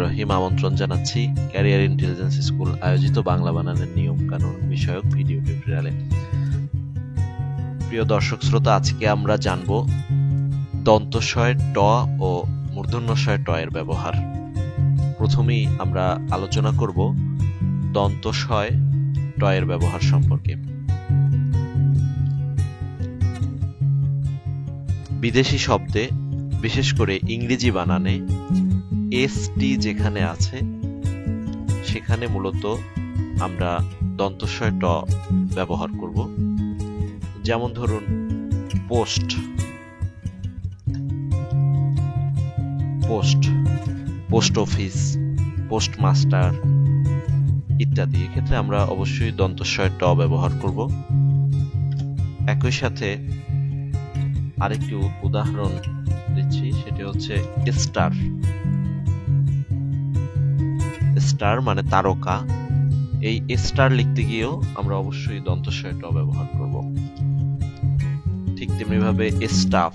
রহিম আমন্ত্রণ জানাচ্ছি career intelligence school আয়োজিত বাংলা বানানের নিয়ম কানুন বিষয়ক ভিডিও টিউটোরিয়ালে। প্রিয় দর্শক শ্রোতা, আজকে আমরা জানব দন্তস্বয় ট ও মূর্ধন্যস্বয় ট এর ব্যবহার। প্রথমেই আমরা আলোচনা করব দন্তস্বয় ট এর ব্যবহার সম্পর্কে। বিদেশি শব্দে, বিশেষ করে ইংরেজি বানানে এসটি যেখানে আছে সেখানে মূলত আমরা দন্তস্বয় ট ব্যবহার করব। যেমন ধরুন post, post, post office, post master ইত্যাদি। এক্ষেত্রে আমরা অবশ্যই দন্তস্বয় ট ব্যবহার করব। একই সাথে আরেকটি উদাহরণ দিচ্ছি, সেটি হচ্ছে স্টার। স্টার মানে তারকা, এই স্টার লিখতে গিয়েও আমরা অবশ্যই দন্তস্বয় ট ব্যবহার করব। ঠিক তেমনি ভাবে স্টাফ,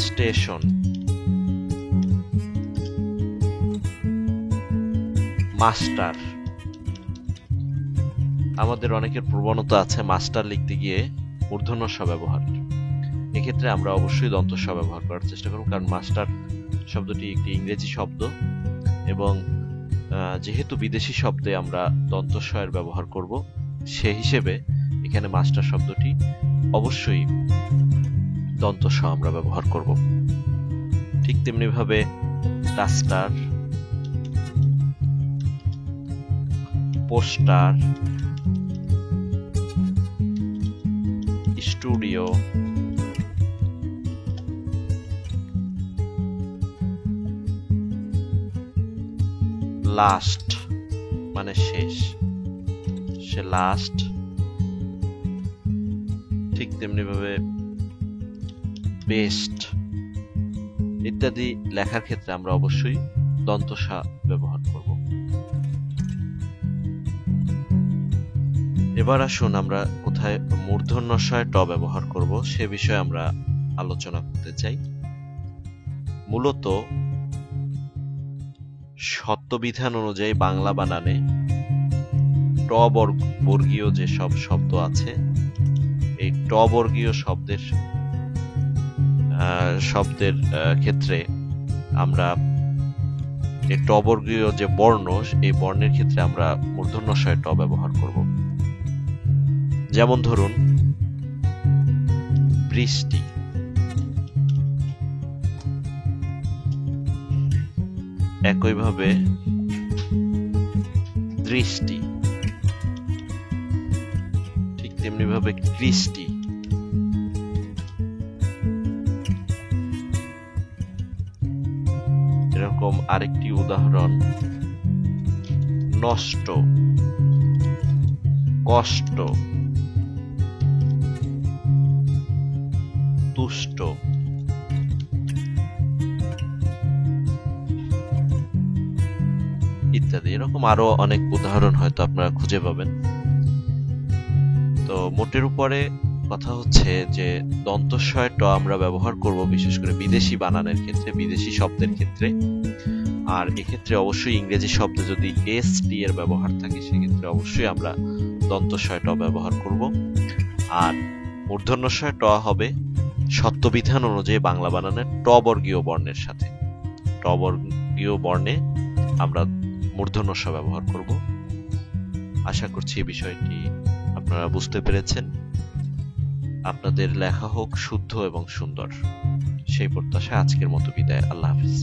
স্টেশন, মাস্টার। আমাদের অনেকের প্রবণতা আছে মাস্টার লিখতে গিয়ে মূর্ধন্য ষ ব্যবহার। এক্ষেত্রে আমরা অবশ্যই দন্তস্ব ব্যবহার করার চেষ্টা করব, কারণ মাস্টার শব্দটি একটি ইংরেজি শব্দ এবং যেহেতু বিদেশি শব্দে আমরা দন্তস্বয়ের ব্যবহার করব, সে হিসেবে এখানে মাস্টার শব্দটি অবশ্যই দন্তস্ব আমরা ব্যবহার করব। ঠিক তেমনি ভাবে ডাস্টার, পোস্টার, স্টুডিও, লাস্ট মানে শেষ, সে লাস্ট। ঠিক তেমনি ভাবে বেস্ট ইত্যাদি লেখার ক্ষেত্রে আমরা অবশ্যই দন্তস্ব ব্যবহার করব। এবার আসুন আমরা কোথায় মূর্ধন্যস্বয় ট ব্যবহার করব সে বিষয়ে আমরা আলোচনা করতে চাই। মূলত শব্দবিধান অনুযায়ী বাংলা বানানে ট বর্গীয় যে সব শব্দ আছে, এই ট বর্গীয় শব্দের ক্ষেত্রে আমরা এই ট বর্গীয় যে বর্ণ, এই বর্ণের ক্ষেত্রে আমরা মূর্ধন্যস্বয় ট ব্যবহার করব। যেমন ধরুন বৃষ্টি, একইভাবে দৃষ্টি, ঠিক তেমনি ভাবে কৃষ্টি, এরকম আরেকটি উদাহরণ নষ্ট, কষ্ট, তুষ্ট। ইত্যাদি এরকম আরো অনেক উদাহরণ হয়তো আপনারা খুঁজে পাবেন। তো মোটের উপরে কথা হচ্ছে যে দন্তস্বয় ট আমরা ব্যবহার করব বিশেষ করে বিদেশি বানানের ক্ষেত্রে, বিদেশি শব্দের ক্ষেত্রে। আর এক্ষেত্রে অবশ্যই ইংরেজি শব্দে যদি এস টি এর ব্যবহার থাকে সেক্ষেত্রে অবশ্যই আমরা দন্তস্বয় ট ব্যবহার করব। আর মূর্ধন্যস্বয় ট হবে শব্দবিধান অনুযায়ী বাংলা বানানের ট বর্গীয় বর্ণের সাথে। ট বর্গীয় বর্ণে আমরা মূর্ধন্যস্ব ব্যবহার করব। আশা করছি এই বিষয়টি আপনারা বুঝতে পেরেছেন। আপনাদের লেখা হোক শুদ্ধ এবং সুন্দর, সেই প্রত্যাশায় আজকের মতো বিদায়। আল্লাহ হাফিজ।